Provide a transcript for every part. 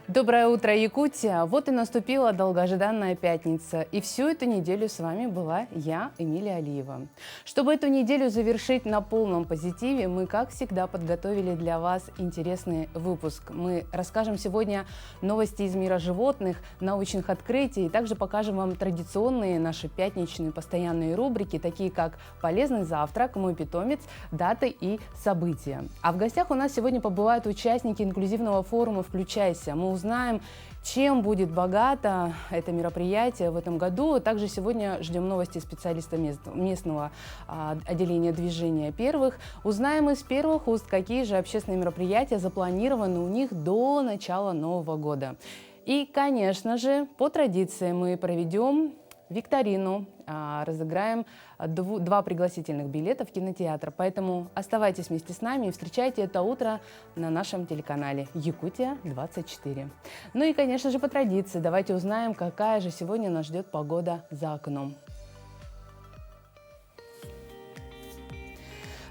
Доброе утро, Якутия! Вот и наступила долгожданная пятница. И всю эту неделю с вами была я, Эмилия Алиева. Чтобы эту неделю завершить на полном позитиве, мы, как всегда, подготовили для вас интересный выпуск. Мы расскажем сегодня новости из мира животных, научных открытий, и также покажем вам традиционные наши пятничные постоянные рубрики, такие как «Полезный завтрак», «Мой питомец», «Даты и события». А в гостях у нас сегодня побывают участники инклюзивного форума «Включайся». Мы узнаем, чем будет богато это мероприятие в этом году. Также сегодня ждем новости специалиста местного отделения движения первых. Узнаем из первых уст, какие же общественные мероприятия запланированы у них до начала Нового года. И, конечно же, по традиции мы проведем викторину, разыграем два пригласительных билета в кинотеатр. Поэтому оставайтесь вместе с нами и встречайте это утро на нашем телеканале Якутия-24. Ну и, конечно же, по традиции давайте узнаем, какая же сегодня нас ждет погода за окном.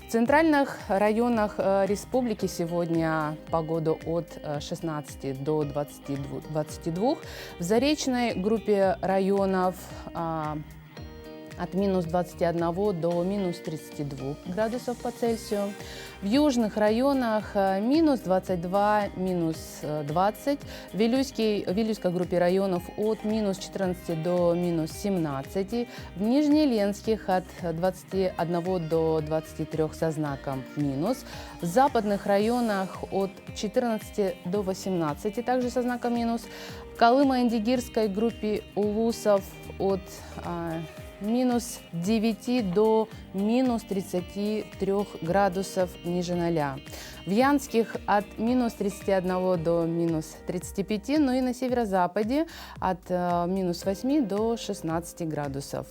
В центральных районах республики сегодня погода от 16 до 22. В заречной группе районов от минус 21 до минус 32 градусов по Цельсию. В южных районах минус 22, минус 20. В Вилюйской группе районов от минус 14 до минус 17. В Нижнеленских от 21 до 23 со знаком минус. В западных районах от 14 до 18 также со знаком минус. В Колымо-Индигирской группе улусов от минус 9 до минус 33 градусов ниже 0. В Янских от минус 31 до минус 35, ну и на северо-западе от минус 8 до 16 градусов.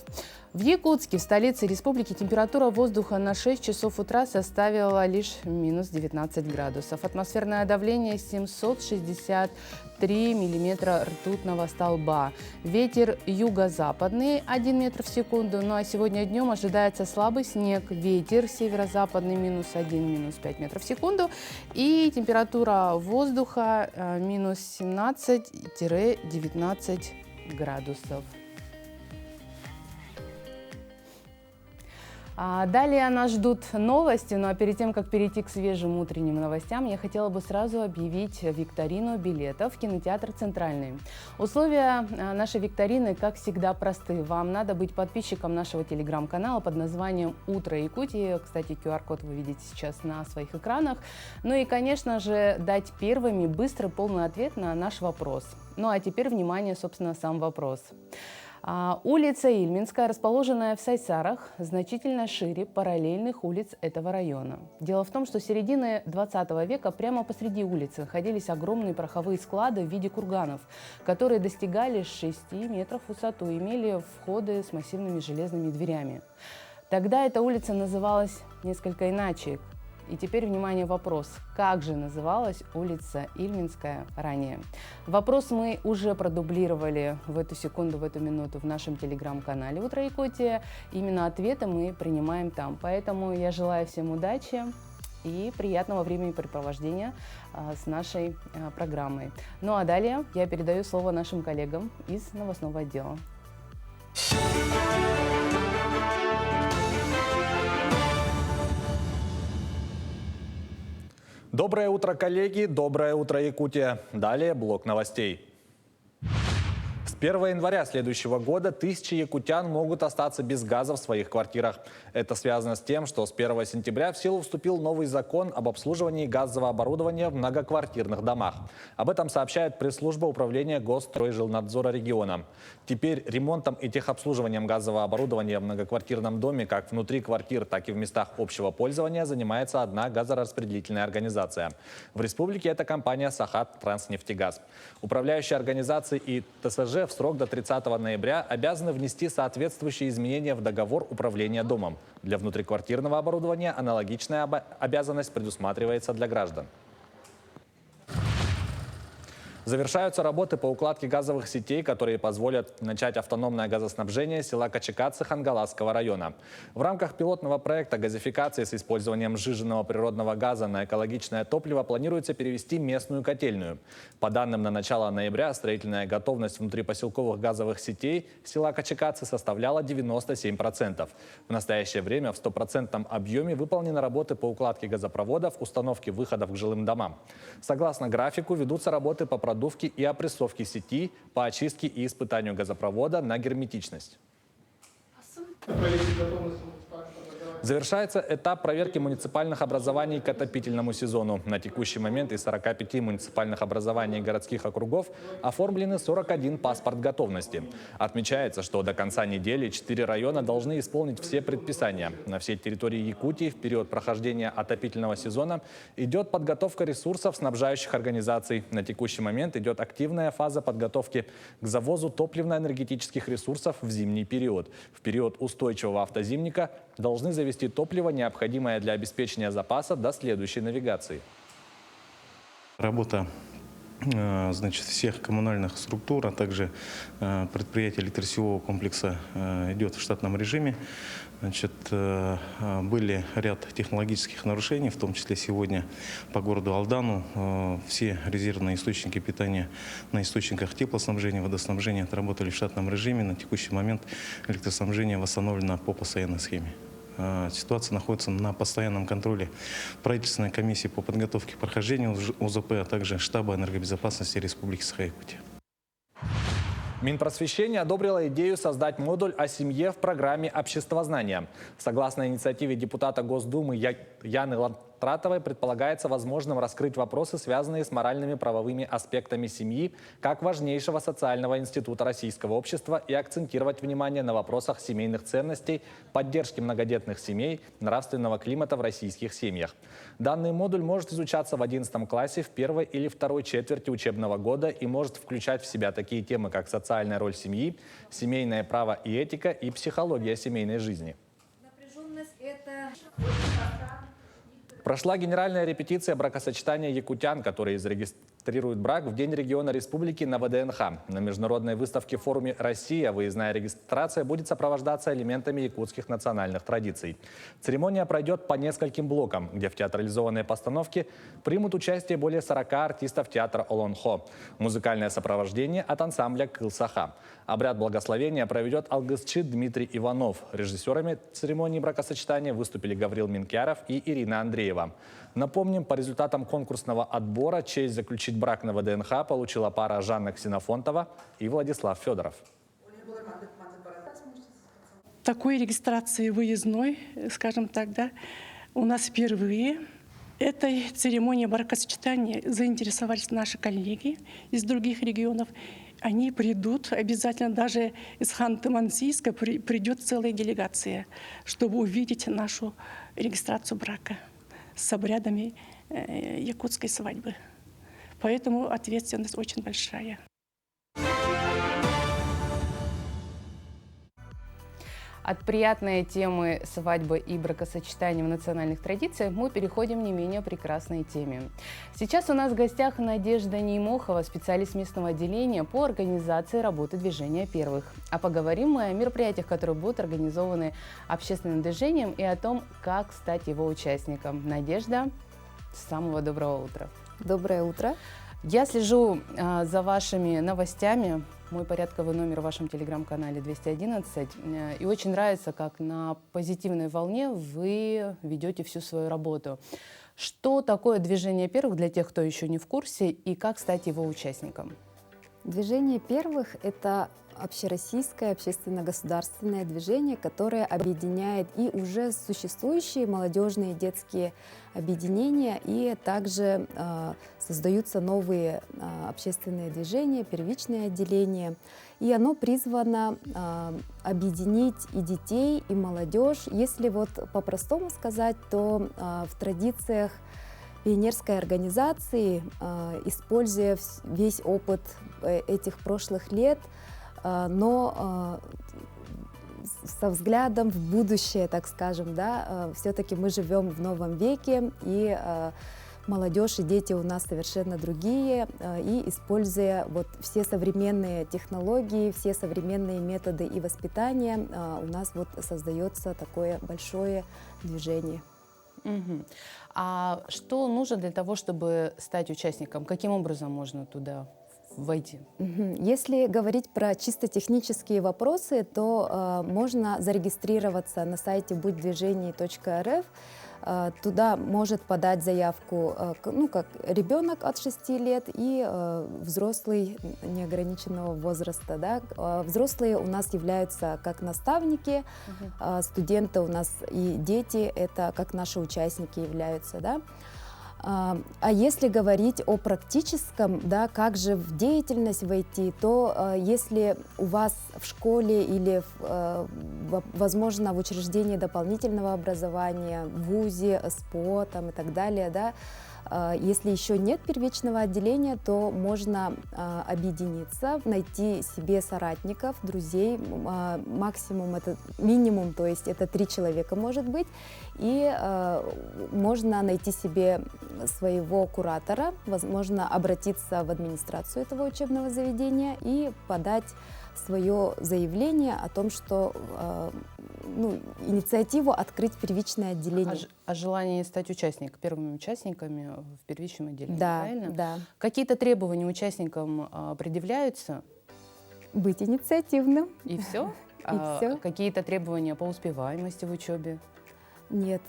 В Якутске, в столице республики, температура воздуха на 6 часов утра составила лишь минус 19 градусов. Атмосферное давление 763 миллиметра ртутного столба. Ветер юго-западный 1 метр в секунду. Ну а сегодня днем ожидается слабый снег. Ветер северо-западный минус 1, минус 5 метров в секунду. И температура воздуха минус 17-19 градусов. Далее нас ждут новости, ну а перед тем, как перейти к свежим утренним новостям, я хотела бы сразу объявить викторину билетов в кинотеатр «Центральный». Условия нашей викторины, как всегда, просты. Вам надо быть подписчиком нашего телеграм-канала под названием «Утро Якутии». Кстати, QR-код вы видите сейчас на своих экранах. Ну и, конечно же, дать первыми быстрый полный ответ на наш вопрос. Ну а теперь, внимание, собственно, сам вопрос. Улица Ильминская, расположенная в Сайсарах, значительно шире параллельных улиц этого района. Дело в том, что с середины 20 века прямо посреди улицы находились огромные пороховые склады в виде курганов, которые достигали 6 метров в высоту и имели входы с массивными железными дверями. Тогда эта улица называлась несколько иначе. И теперь, внимание, вопрос. Как же называлась улица Ильминская ранее? Вопрос мы уже продублировали в эту секунду, в эту минуту в нашем телеграм-канале «Утро Якутия». Именно ответы мы принимаем там. Поэтому я желаю всем удачи и приятного времяпрепровождения с нашей программой. Ну а далее я передаю слово нашим коллегам из новостного отдела. Доброе утро, коллеги! Доброе утро, Якутия! Далее блок новостей. С 1 января следующего года тысячи якутян могут остаться без газа в своих квартирах. Это связано с тем, что с 1 сентября в силу вступил новый закон об обслуживании газового оборудования в многоквартирных домах. Об этом сообщает пресс-служба управления Госстройжилнадзора региона. Теперь ремонтом и техобслуживанием газового оборудования в многоквартирном доме как внутри квартир, так и в местах общего пользования занимается одна газораспределительная организация. В республике это компания «Сахат Транснефтегаз». Управляющие организации и ТСЖ в срок до 30 ноября обязаны внести соответствующие изменения в договор управления домом. Для внутриквартирного оборудования аналогичная обязанность предусматривается для граждан. Завершаются работы по укладке газовых сетей, которые позволят начать автономное газоснабжение села Качекацы Хангаласского района. В рамках пилотного проекта газификации с использованием сжиженного природного газа на экологичное топливо планируется перевести местную котельную. По данным на начало ноября, строительная готовность внутрипоселковых газовых сетей села Качекацы составляла 97%. В настоящее время в 100% объеме выполнены работы по укладке газопроводов, установке выходов к жилым домам. Согласно графику, ведутся работы по продувке и опрессовке сети, по очистке и испытанию газопровода на герметичность. Завершается этап проверки муниципальных образований к отопительному сезону. На текущий момент из 45 муниципальных образований городских округов оформлены 41 паспорт готовности. Отмечается, что до конца недели 4 района должны исполнить все предписания. На всей территории Якутии в период прохождения отопительного сезона идет подготовка ресурсов снабжающих организаций. На текущий момент идет активная фаза подготовки к завозу топливно-энергетических ресурсов в зимний период. В период устойчивого автозимника должны завести топливо, необходимое для обеспечения запаса до следующей навигации. Работа всех коммунальных структур, а также предприятий электросетевого комплекса идет в штатном режиме. Были ряд технологических нарушений, в том числе сегодня по городу Алдану. Все резервные источники питания на источниках теплоснабжения, водоснабжения отработали в штатном режиме. На текущий момент электроснабжение восстановлено по постоянной схеме. Ситуация находится на постоянном контроле правительственной комиссии по подготовке к прохождению УЗП, а также штаба энергобезопасности Республики Саха-Якутия. Минпросвещение одобрило идею создать модуль о семье в программе обществознания. Согласно инициативе депутата Госдумы Яны Латратовой, предполагается возможным раскрыть вопросы, связанные с моральными правовыми аспектами семьи, как важнейшего социального института российского общества, и акцентировать внимание на вопросах семейных ценностей, поддержки многодетных семей, нравственного климата в российских семьях. Данный модуль может изучаться в 11 классе в первой или второй четверти учебного года и может включать в себя такие темы, как социальная роль семьи, семейное право и этика и психология семейной жизни. Прошла генеральная репетиция бракосочетания якутян, которые зарегистрируют брак в День региона республики на ВДНХ. На международной выставке в форуме «Россия» выездная регистрация будет сопровождаться элементами якутских национальных традиций. Церемония пройдет по нескольким блокам, где в театрализованной постановке примут участие более 40 артистов театра Олонхо. Музыкальное сопровождение от ансамбля «Кылсаха». Обряд благословения проведет алгызчи Дмитрий Иванов. Режиссерами церемонии бракосочетания выступили Гаврил Минкяров и Ирина Андреева. Напомним, по результатам конкурсного отбора честь заключить брак на ВДНХ получила пара Жанна Ксенофонтова и Владислав Федоров. Такой регистрации выездной, скажем так, да, у нас впервые. Этой церемонией бракосочетания заинтересовались наши коллеги из других регионов. Они придут обязательно, даже из Ханты-Мансийска придет целая делегация, чтобы увидеть нашу регистрацию брака с обрядами якутской свадьбы. Поэтому ответственность очень большая. От приятной темы свадьбы и бракосочетания в национальных традициях мы переходим к не менее прекрасной теме. Сейчас у нас в гостях Надежда Неймохова, специалист местного отделения по организации работы движения первых. А поговорим мы о мероприятиях, которые будут организованы общественным движением, и о том, как стать его участником. Надежда, с самого доброго утра. Доброе утро. Я слежу за вашими новостями. Мой порядковый номер в вашем телеграм-канале 211. И очень нравится, как на позитивной волне вы ведете всю свою работу. Что такое движение первых для тех, кто еще не в курсе, и как стать его участником? Движение первых — это общероссийское общественно-государственное движение, которое объединяет и уже существующие молодежные детские объединения, и также создаются новые общественные движения, первичные отделения. И оно призвано объединить и детей, и молодежь. Если вот по-простому сказать, то в традициях пионерской организации, используя весь опыт этих прошлых лет, но со взглядом в будущее, так скажем, да, все-таки мы живем в новом веке, и молодежь и дети у нас совершенно другие, и используя вот все современные технологии, все современные методы и воспитания, у нас вот создается такое большое движение. Мгм. А что нужно для того, чтобы стать участником? Каким образом можно туда войти? Если говорить про чисто технические вопросы, то можно зарегистрироваться на сайте будьдвижение.рф. Туда может подать заявку как ребенок от 6 лет и взрослый неограниченного возраста. Да. Взрослые у нас являются как наставники, студенты у нас и дети это как наши участники являются. Да. А если говорить о практическом, да, как же в деятельность войти, то если у вас в школе или, возможно, в учреждении дополнительного образования, в ВУЗе, СПО там, и так далее, да, если еще нет первичного отделения, то можно объединиться, найти себе соратников, друзей, максимум это минимум, то есть это 3 человека может быть, и можно найти себе своего куратора, возможно, обратиться в администрацию этого учебного заведения и подать свое заявление о том, что инициативу открыть первичное отделение. А желание стать первыми участниками в первичном отделении, Да, правильно? да. Какие-то требования участникам предъявляются, Быть инициативным. и все? всё. Какие-то требования по успеваемости в учебе? Нет,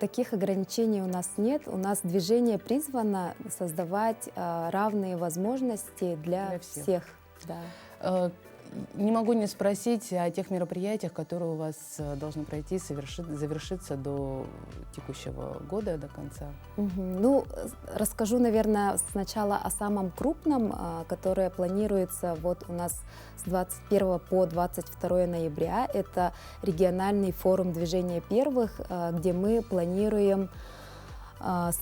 таких ограничений у нас нет. У нас движение призвано создавать равные возможности для Для всех. всех. Да. Не могу не спросить о тех мероприятиях, которые у вас должны пройти, завершиться до текущего года, до конца. Расскажу, наверное, сначала о самом крупном, которое планируется вот у нас с 21 по 22 ноября. Это региональный форум движения первых, где мы планируем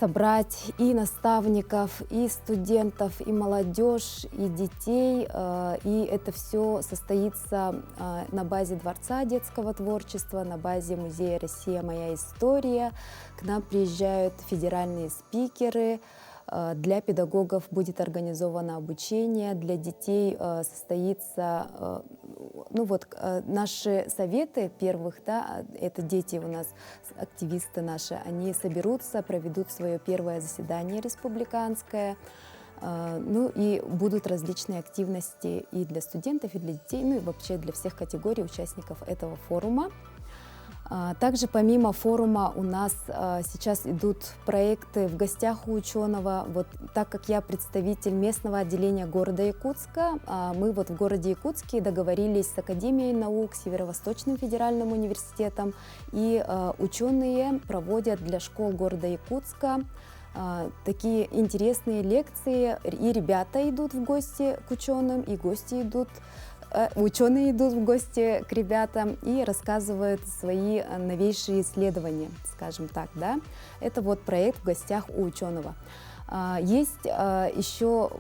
собрать и наставников, и студентов, и молодежь, и детей. И это все состоится на базе Дворца детского творчества, на базе Музея «Россия. Моя история». К нам приезжают федеральные спикеры. Для педагогов будет организовано обучение, для детей состоится, наши советы первых, да, это дети у нас, активисты наши, они соберутся, проведут свое первое заседание республиканское, и будут различные активности и для студентов, и для детей, и вообще для всех категорий участников этого форума. Также помимо форума у нас сейчас идут проекты в гостях у ученого. Вот так как я представитель местного отделения города Якутска, мы вот в городе Якутске договорились с Академией наук, Северо-Восточным федеральным университетом, и ученые проводят для школ города Якутска такие интересные лекции, и ребята идут в гости к ученым, и ученые идут в гости к ребятам и рассказывают свои новейшие исследования, скажем так, да. Это вот проект «В гостях у ученого». Есть еще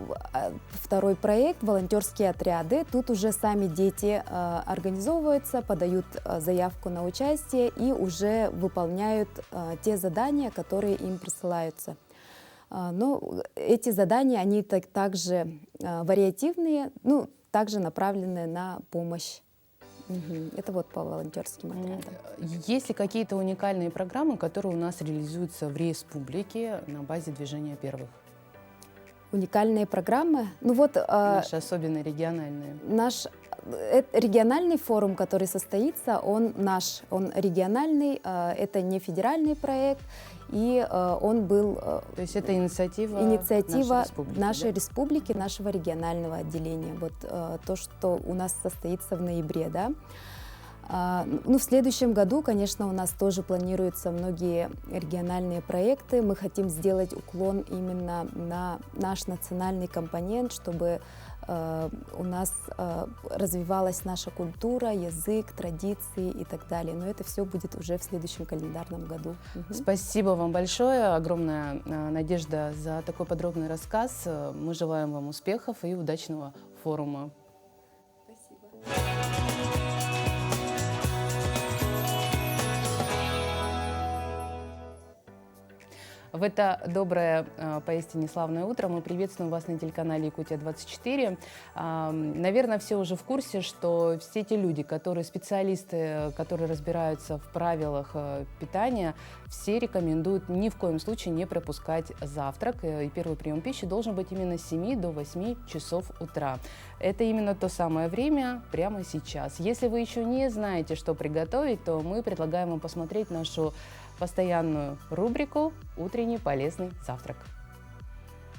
второй проект «Волонтерские отряды». Тут уже сами дети организовываются, подают заявку на участие и уже выполняют те задания, которые им присылаются. Но эти задания, они также вариативные, также направлены на помощь. Это вот по волонтерским отрядам. Есть ли какие-то уникальные программы, которые у нас реализуются в республике на базе движения первых? Уникальные программы? Наши особенно региональные. Наш региональный форум, который состоится, он наш, он региональный, это не федеральный проект, и он был... То есть это инициатива нашей республики, нашего регионального отделения. Вот то, что у нас состоится в ноябре, да. В следующем году, конечно, у нас тоже планируются многие региональные проекты. Мы хотим сделать уклон именно на наш национальный компонент, чтобы у нас развивалась наша культура, язык, традиции и так далее. Но это все будет уже в следующем календарном году. Спасибо вам большое. Огромная Надежда за такой подробный рассказ. Мы желаем вам успехов и удачного форума. Спасибо. В это доброе, поистине славное утро мы приветствуем вас на телеканале Якутия-24. Наверное, все уже в курсе, что все те люди, специалисты, которые разбираются в правилах питания, все рекомендуют ни в коем случае не пропускать завтрак. И первый прием пищи должен быть именно с 7 до 8 часов утра. Это именно то самое время прямо сейчас. Если вы еще не знаете, что приготовить, то мы предлагаем вам посмотреть нашу постоянную рубрику «Утренний полезный завтрак».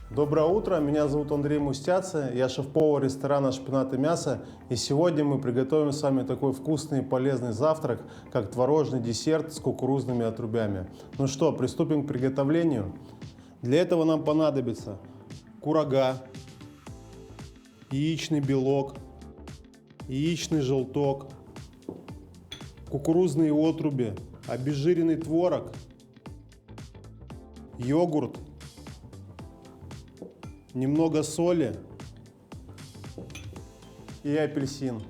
Доброе утро, меня зовут Андрей Мустяца, я шеф-повар ресторана «Шпинат и мясо». И сегодня мы приготовим с вами такой вкусный и полезный завтрак, как творожный десерт с кукурузными отрубями. Ну что, приступим к приготовлению. Для этого нам понадобится курага, яичный белок, яичный желток, кукурузные отруби, обезжиренный творог, йогурт, немного соли и апельсин.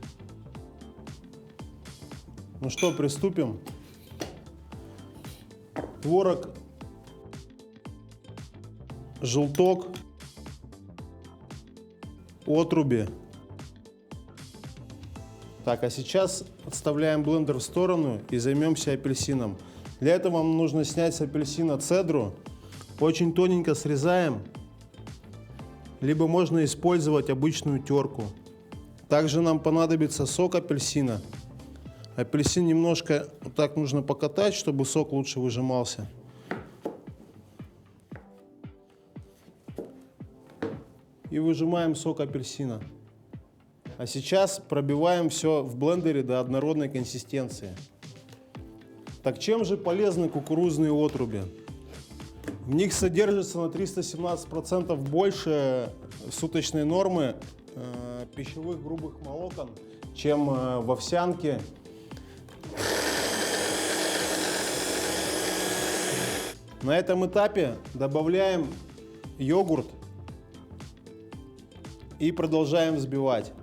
Ну что, приступим. Творог, желток, отруби. Так, а сейчас отставляем блендер в сторону и займемся апельсином. Для этого вам нужно снять с апельсина цедру. Очень тоненько срезаем. Либо можно использовать обычную терку. Также нам понадобится сок апельсина. Апельсин немножко вот так нужно покатать, чтобы сок лучше выжимался. И выжимаем сок апельсина. А сейчас пробиваем все в блендере до однородной консистенции. Так чем же полезны кукурузные отруби? В них содержится на 317% больше суточной нормы пищевых грубых волокон, чем в овсянке. На этом этапе добавляем йогурт и продолжаем взбивать.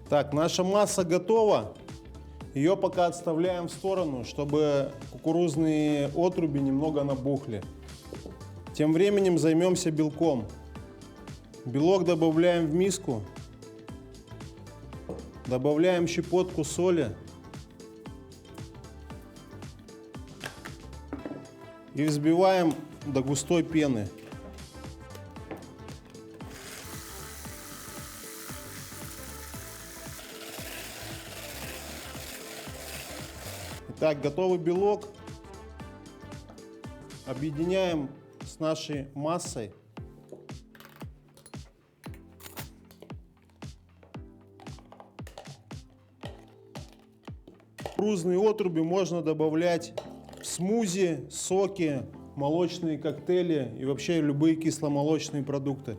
Так, наша масса готова. Ее пока отставляем в сторону, чтобы кукурузные отруби немного набухли. Тем временем займемся белком. Белок добавляем в миску. Добавляем щепотку соли. И взбиваем до густой пены. Итак, готовый белок объединяем с нашей массой. Кукурузные отруби можно добавлять в смузи, соки, молочные коктейли и вообще любые кисломолочные продукты.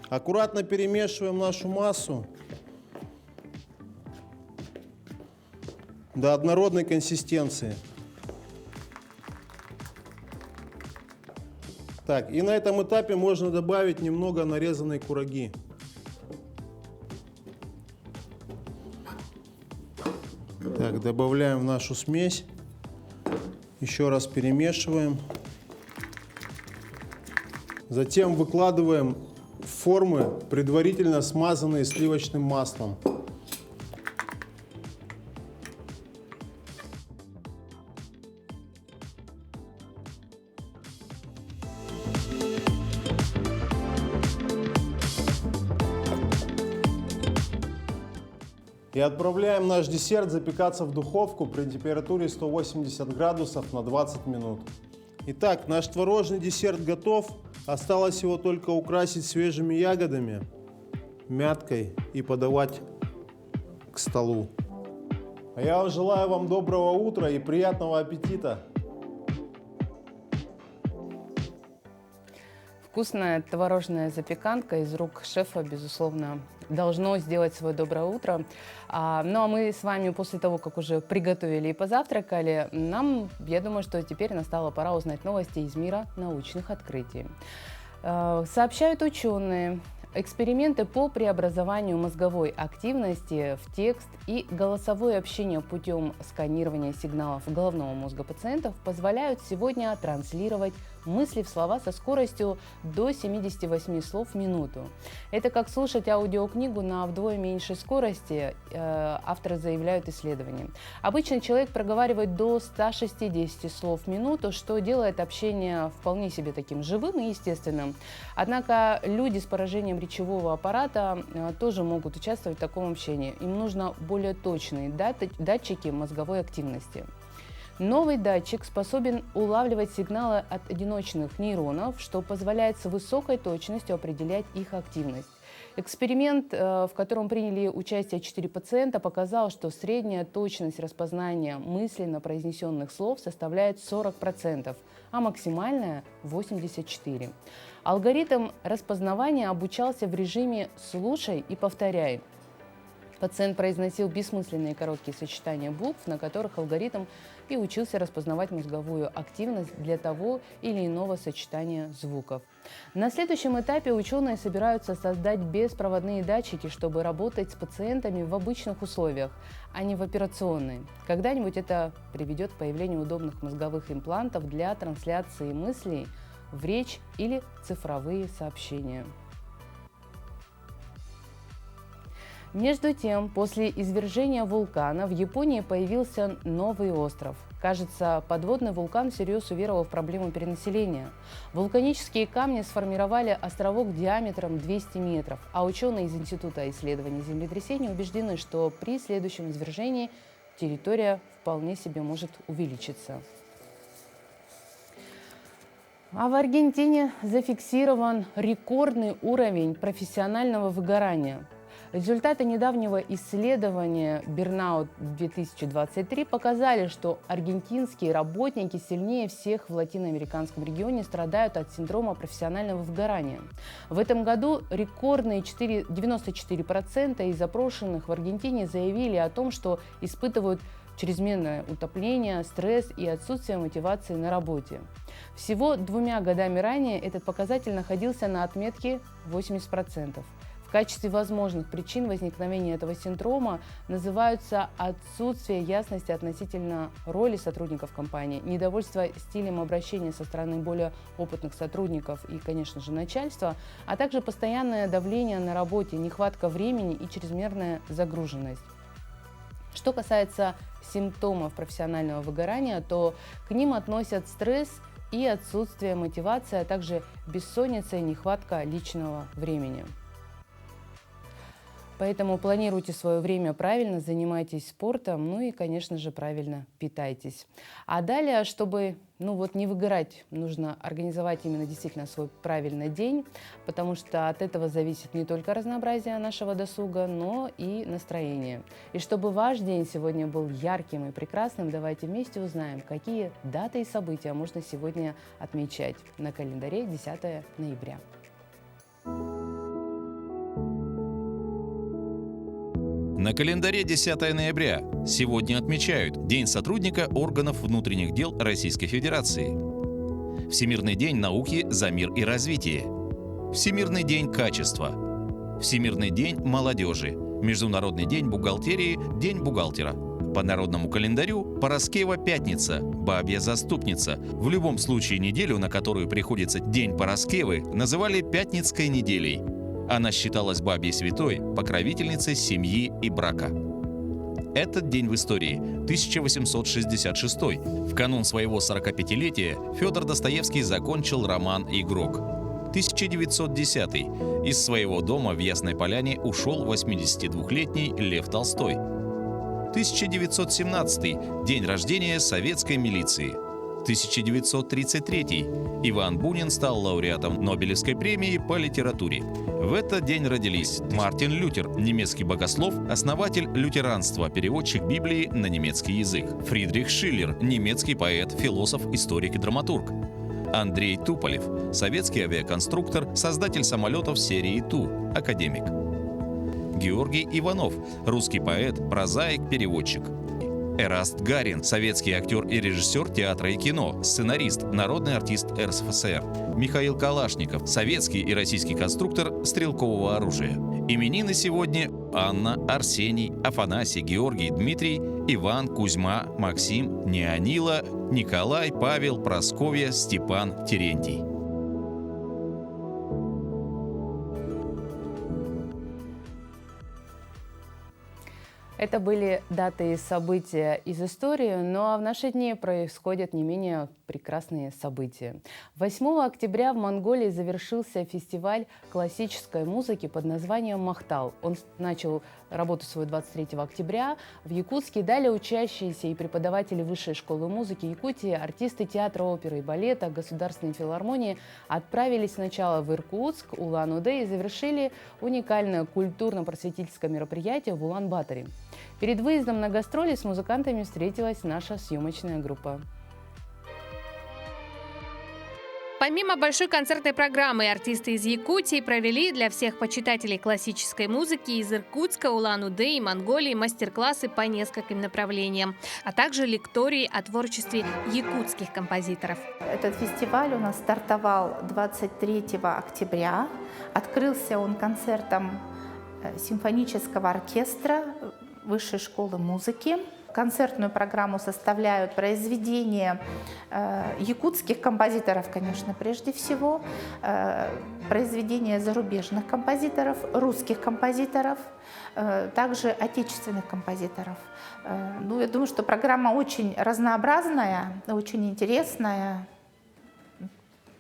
Аккуратно перемешиваем нашу массу до однородной консистенции. Так, и на этом этапе можно добавить немного нарезанной кураги. Так, добавляем в нашу смесь. Еще раз перемешиваем. Затем выкладываем в формы, предварительно смазанные сливочным маслом. И отправляем наш десерт запекаться в духовку при температуре 180 градусов на 20 минут. Итак, наш творожный десерт готов. Осталось его только украсить свежими ягодами, мяткой и подавать к столу. А я желаю вам доброго утра и приятного аппетита. Вкусная творожная запеканка из рук шефа, безусловно, должно сделать свое доброе утро. Ну а мы с вами после того, как уже приготовили и позавтракали, я думаю, что теперь настала пора узнать новости из мира научных открытий. Сообщают ученые, Эксперименты по преобразованию мозговой активности в текст и голосовое общение путем сканирования сигналов головного мозга пациентов позволяют сегодня транслировать мысли в слова со скоростью до 78 слов в минуту. Это как слушать аудиокнигу на вдвое меньшей скорости, авторы заявляют исследованием. Обычно человек проговаривает до 160 слов в минуту, что делает общение вполне себе таким живым и естественным. Однако люди с поражением речевого аппарата тоже могут участвовать в таком общении. Им нужно более точные датчики мозговой активности. Новый датчик способен улавливать сигналы от одиночных нейронов, что позволяет с высокой точностью определять их активность. Эксперимент, в котором приняли участие 4 пациента, показал, что средняя точность распознания мысленно произнесенных слов составляет 40%, а максимальная – 84%. Алгоритм распознавания обучался в режиме «слушай и повторяй». Пациент произносил бессмысленные короткие сочетания букв, на которых алгоритм и учился распознавать мозговую активность для того или иного сочетания звуков. На следующем этапе ученые собираются создать беспроводные датчики, чтобы работать с пациентами в обычных условиях, а не в операционной. Когда-нибудь это приведет к появлению удобных мозговых имплантов для трансляции мыслей в речь или цифровые сообщения. Между тем, после извержения вулкана в Японии появился новый остров. Кажется, подводный вулкан всерьез уверовал в проблему перенаселения. Вулканические камни сформировали островок диаметром 200 метров, а ученые из Института исследований землетрясений убеждены, что при следующем извержении территория вполне себе может увеличиться. А в Аргентине зафиксирован рекордный уровень профессионального выгорания. Результаты недавнего исследования «Burnout-2023» показали, что аргентинские работники сильнее всех в латиноамериканском регионе страдают от синдрома профессионального выгорания. В этом году рекордные 94% из опрошенных в Аргентине заявили о том, что испытывают чрезмерное утомление, стресс и отсутствие мотивации на работе. Всего 2 годами ранее этот показатель находился на отметке 80%. В качестве возможных причин возникновения этого синдрома называются отсутствие ясности относительно роли сотрудников компании, недовольство стилем обращения со стороны более опытных сотрудников и, конечно же, начальства, а также постоянное давление на работе, нехватка времени и чрезмерная загруженность. Что касается симптомов профессионального выгорания, то к ним относят стресс и отсутствие мотивации, а также бессонница и нехватка личного времени. Поэтому планируйте свое время правильно, занимайтесь спортом, ну и, конечно же, правильно питайтесь. А далее, чтобы не выгорать, нужно организовать именно действительно свой правильный день, потому что от этого зависит не только разнообразие нашего досуга, но и настроение. И чтобы ваш день сегодня был ярким и прекрасным, давайте вместе узнаем, какие даты и события можно сегодня отмечать на календаре 10 ноября. На календаре 10 ноября сегодня отмечают День сотрудника органов внутренних дел Российской Федерации, Всемирный день науки за мир и развитие, Всемирный день качества, Всемирный день молодежи, Международный день бухгалтерии, День бухгалтера. По народному календарю Параскева пятница, Бабья заступница. В любом случае неделю, на которую приходится День Параскевы, называли Пятницкой неделей. Она считалась Бабьей святой, покровительницей семьи и брака. Этот день в истории – 1866. В канун своего 45-летия Федор Достоевский закончил роман «Игрок». 1910. Из своего дома в Ясной Поляне ушел 82-летний Лев Толстой. 1917. День рождения советской милиции. 1933. Иван Бунин стал лауреатом Нобелевской премии по литературе. В этот день родились Мартин Лютер, немецкий богослов, основатель лютеранства, переводчик Библии на немецкий язык. Фридрих Шиллер, немецкий поэт, философ, историк и драматург. Андрей Туполев, советский авиаконструктор, создатель самолетов серии Ту, академик. Георгий Иванов, русский поэт, прозаик, переводчик. Эраст Гарин, советский актер и режиссер театра и кино, сценарист, народный артист РСФСР. Михаил Калашников, советский и российский конструктор стрелкового оружия. Именины сегодня Анна, Арсений, Афанасий, Георгий, Дмитрий, Иван, Кузьма, Максим, Неонила, Николай, Павел, Прасковья, Степан, Терентий. Это были даты и события из истории, но в наши дни происходят не менее прекрасные события. 8 октября в Монголии завершился фестиваль классической музыки под названием «Махтал». Он начал работу свою 23 октября. В Якутске далее учащиеся и преподаватели Высшей школы музыки Якутии, артисты театра, оперы и балета, Государственной филармонии отправились сначала в Иркутск, Улан-Удэ и завершили уникальное культурно-просветительское мероприятие в Улан-Баторе. Перед выездом на гастроли с музыкантами встретилась наша съемочная группа. Помимо большой концертной программы, артисты из Якутии провели для всех почитателей классической музыки из Иркутска, Улан-Удэ и Монголии мастер-классы по нескольким направлениям, а также лектории о творчестве якутских композиторов. Этот фестиваль у нас стартовал 23 октября. Открылся он концертом симфонического оркестра Высшей школы музыки. Концертную программу составляют произведения якутских композиторов, конечно, прежде всего, произведения зарубежных композиторов, русских композиторов, также отечественных композиторов. Ну, я думаю, что программа очень разнообразная, очень интересная,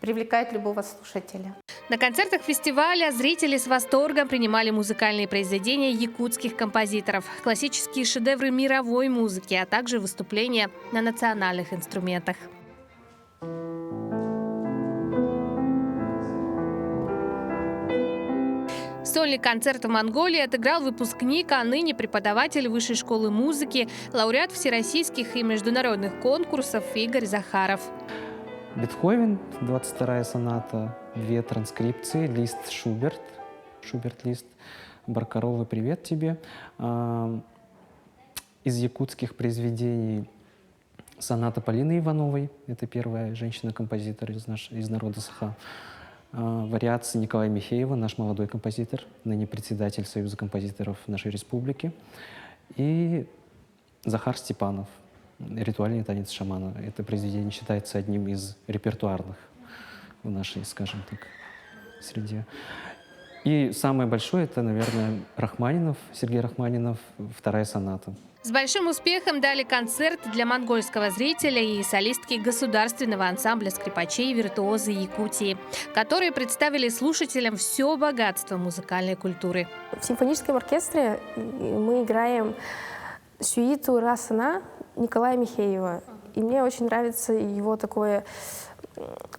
привлекает любого слушателя. На концертах фестиваля зрители с восторгом принимали музыкальные произведения якутских композиторов, классические шедевры мировой музыки, а также выступления на национальных инструментах. Сольный концерт в Монголии отыграл выпускник, а ныне преподаватель Высшей школы музыки, лауреат всероссийских и международных конкурсов Игорь Захаров. Бетховен, 22-я соната, 2 транскрипции, лист Шуберт, Шуберт-лист, Баркаровый, привет тебе. Из якутских произведений соната Полины Ивановой, это первая женщина-композитор из народа Саха. Вариации Николая Михеева, наш молодой композитор, ныне председатель Союза композиторов нашей республики. И Захар Степанов, «Ритуальный танец шамана». Это произведение считается одним из репертуарных в нашей, скажем так, среде. И самое большое — это, наверное, Рахманинов, Сергей Рахманинов, 2-я соната. С большим успехом дали концерт для монгольского зрителя и солистки государственного ансамбля скрипачей «Виртуозы Якутии», которые представили слушателям все богатство музыкальной культуры. В симфоническом оркестре мы играем сюиту «Расана» Николая Михеева. И мне очень нравится его такое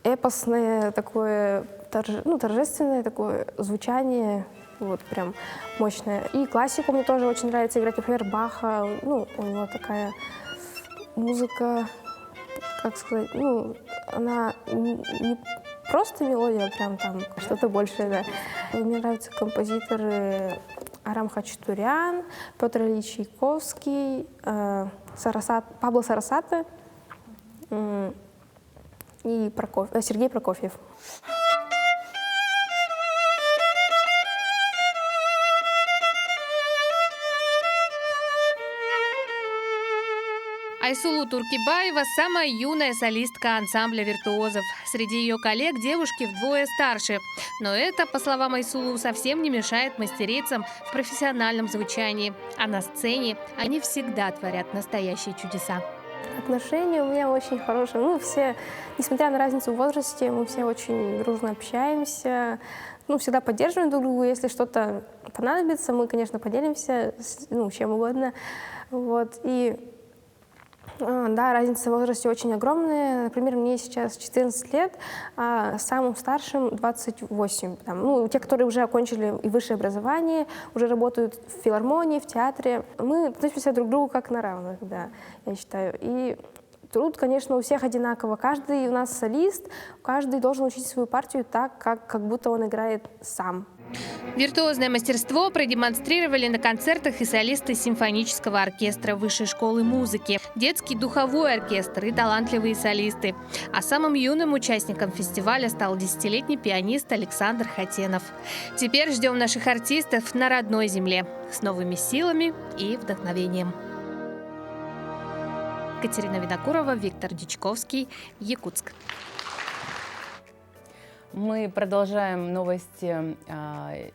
эпосное, такое торжественное такое звучание, вот прям мощное. И классику мне тоже очень нравится играть, например, Баха. Ну, у него такая музыка, как сказать, ну, она не просто мелодия, а прям там что-то большее, да. Мне нравятся композиторы Арам Хачатурян, Петр Ильич Чайковский, Пабло Сарасате и Сергей Прокофьев. Айсулу Туркибаева – самая юная солистка ансамбля виртуозов. Среди ее коллег девушки вдвое старше. Но это, по словам Айсулу, совсем не мешает мастерицам в профессиональном звучании. А на сцене они всегда творят настоящие чудеса. Отношения у меня очень хорошие. Мы все, несмотря на разницу в возрасте, мы все очень дружно общаемся. Ну, всегда поддерживаем друг друга. Если что-то понадобится, мы, конечно, поделимся, чем угодно. Вот. И да, разница в возрасте очень огромная. Например, мне сейчас 14 лет, а самым старшим 28. Те, которые уже окончили и высшее образование, уже работают в филармонии, в театре. Мы относимся друг к другу как на равных, да, я считаю. И труд, конечно, у всех одинаково. Каждый у нас солист, каждый должен учить свою партию так, как будто он играет сам. Виртуозное мастерство продемонстрировали на концертах и солисты симфонического оркестра Высшей школы музыки, детский духовой оркестр и талантливые солисты. А самым юным участником фестиваля стал 10-летний пианист Александр Хатенов. Теперь ждем наших артистов на родной земле с новыми силами и вдохновением. Катерина Винокурова, Виктор Дичковский, Якутск. Мы продолжаем новости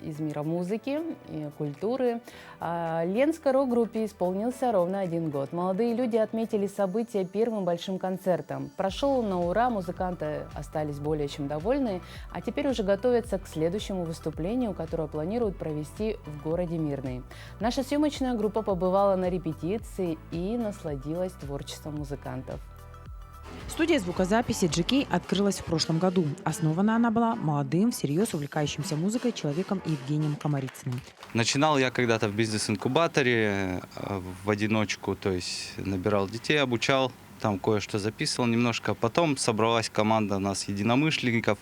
из мира музыки и культуры. Ленской рок-группе исполнился ровно 1 год. Молодые люди отметили событие первым большим концертом. Прошел на ура, музыканты остались более чем довольны, а теперь уже готовятся к следующему выступлению, которое планируют провести в городе Мирный. Наша съемочная группа побывала на репетиции и насладилась творчеством музыкантов. Студия звукозаписи GK открылась в прошлом году. Основана она была молодым, всерьез увлекающимся музыкой человеком Евгением Комарицыным. Начинал я когда-то в бизнес-инкубаторе в одиночку, то есть набирал детей, обучал, там кое-что записывал немножко. Потом собралась команда у нас единомышленников,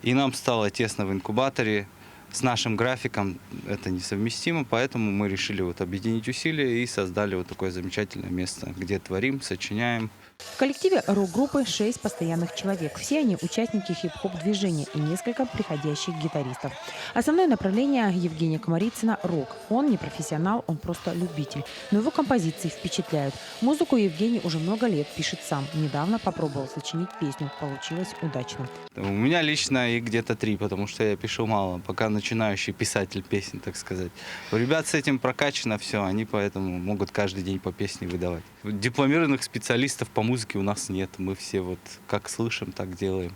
и нам стало тесно в инкубаторе. С нашим графиком это несовместимо, поэтому мы решили объединить усилия и создали такое замечательное место, где творим, сочиняем. В коллективе рок-группы 6 постоянных человек. Все они участники хип-хоп-движения и несколько приходящих гитаристов. Основное направление Евгения Комарицына – рок. Он не профессионал, он просто любитель. Но его композиции впечатляют. Музыку Евгений уже много лет пишет сам. Недавно попробовал сочинить песню. Получилось удачно. У меня лично их где-то 3, потому что я пишу мало, пока начинающий писатель песен, так сказать. У ребят с этим прокачано все, они поэтому могут каждый день по песне выдавать. Дипломированных специалистов по музыке у нас нет. Мы все как слышим, так делаем.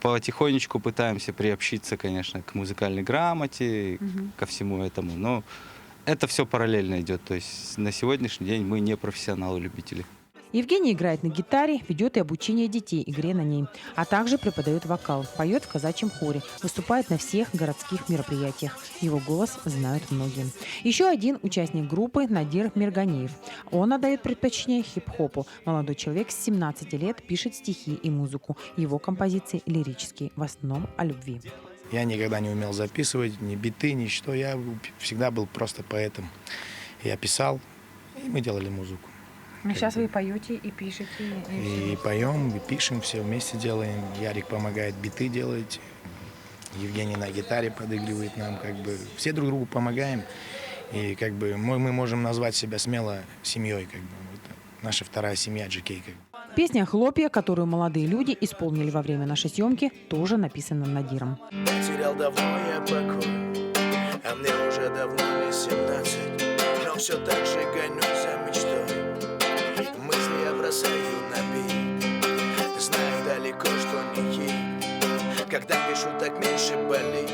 Потихонечку пытаемся приобщиться, конечно, к музыкальной грамоте, ко всему этому. Но это все параллельно идет. То есть на сегодняшний день мы не профессионалы-любители. Евгений играет на гитаре, ведет и обучение детей игре на ней, а также преподает вокал, поет в казачьем хоре, выступает на всех городских мероприятиях. Его голос знают многие. Еще один участник группы – Надир Мирганеев. Он отдает предпочтение хип-хопу. Молодой человек с 17 лет пишет стихи и музыку. Его композиции лирические, в основном о любви. Я никогда не умел записывать ни биты, ничто. Я всегда был просто поэтом. Я писал, и мы делали музыку. Ну, сейчас вы поете и пишете. И поем, и пишем, все вместе делаем. Ярик помогает биты делать. Евгений на гитаре подыгрывает нам. Все друг другу помогаем. И мы можем назвать себя смело семьей. Наша вторая семья GK. Песня «Хлопья», которую молодые люди исполнили во время нашей съемки, тоже написана Надиром. Потерял давно я покой, а мне уже давно не 17. Но все так же гонюсь за мечтой. Мысли я бросаю на бит. Знаю далеко, что не хит. Когда пишу, так меньше болит.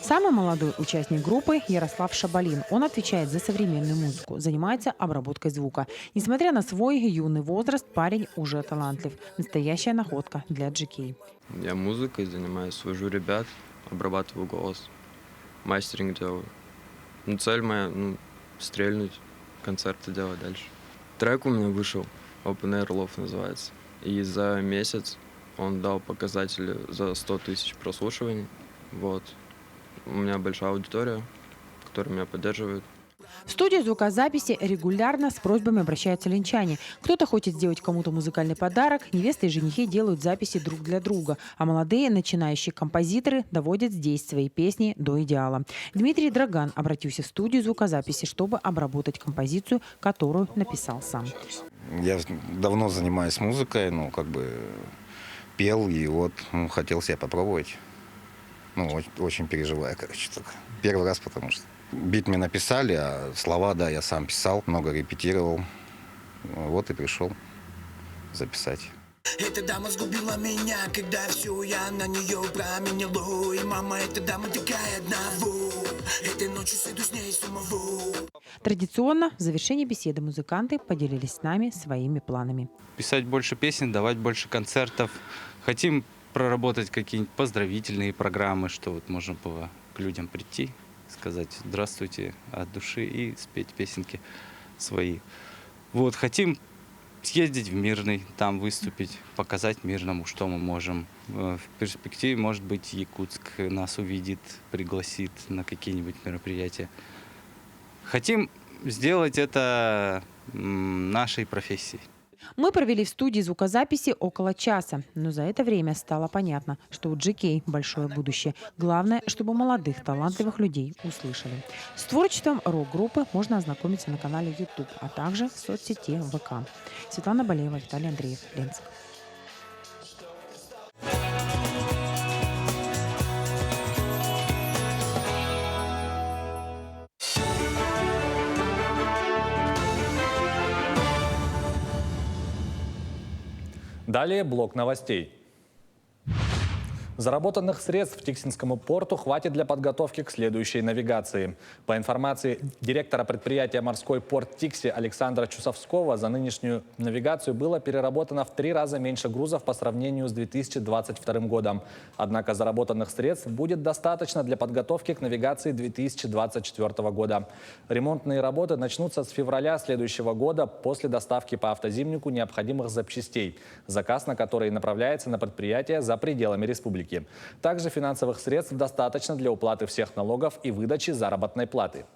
Самый молодой участник группы – Ярослав Шабалин. Он отвечает за современную музыку, занимается обработкой звука. Несмотря на свой юный возраст, парень уже талантлив. Настоящая находка для GK. Я музыкой занимаюсь, свожу ребят, обрабатываю голос, мастеринг делаю. Цель моя – стрельнуть, концерты делать дальше. Трек у меня вышел, Open Air Love называется. И за месяц он дал показатели за 100 тысяч прослушиваний. У меня большая аудитория, которая меня поддерживает. В студию звукозаписи регулярно с просьбами обращаются ленчане. Кто-то хочет сделать кому-то музыкальный подарок, невесты и женихи делают записи друг для друга, а молодые начинающие композиторы доводят здесь свои песни до идеала. Дмитрий Драган обратился в студию звукозаписи, чтобы обработать композицию, которую написал сам. Я давно занимаюсь музыкой, пел, и хотел себя попробовать. Очень переживаю, только. Первый раз, потому что бит мне написали, а слова, я сам писал, много репетировал. И пришел записать. Эта дама сгубила меня, когда всю я на нее променял. И мама, эта дама такая одного. Этой ночью сойду с ней самого. Традиционно в завершении беседы музыканты поделились с нами своими планами. Писать больше песен, давать больше концертов. Хотим проработать какие-нибудь поздравительные программы, что можно было к людям прийти, сказать «здравствуйте» от души и спеть песенки свои. Хотим съездить в Мирный, там выступить, показать Мирному, что мы можем. В перспективе, может быть, Якутск нас увидит, пригласит на какие-нибудь мероприятия. Хотим сделать это нашей профессией. Мы провели в студии звукозаписи около часа, но за это время стало понятно, что у GK большое будущее. Главное, чтобы молодых, талантливых людей услышали. С творчеством рок-группы можно ознакомиться на канале YouTube, а также в соцсети ВК. Светлана Болеева, Виталий Андреев, Ленск. Далее блок новостей. Заработанных средств Тиксинскому порту хватит для подготовки к следующей навигации. По информации директора предприятия «Морской порт Тикси» Александра Чусовского, за нынешнюю навигацию было переработано в 3 раза меньше грузов по сравнению с 2022 годом. Однако заработанных средств будет достаточно для подготовки к навигации 2024 года. Ремонтные работы начнутся с февраля следующего года после доставки по автозимнику необходимых запчастей, заказ на который направляется на предприятие за пределами республики. Также финансовых средств достаточно для уплаты всех налогов и выдачи заработной платы.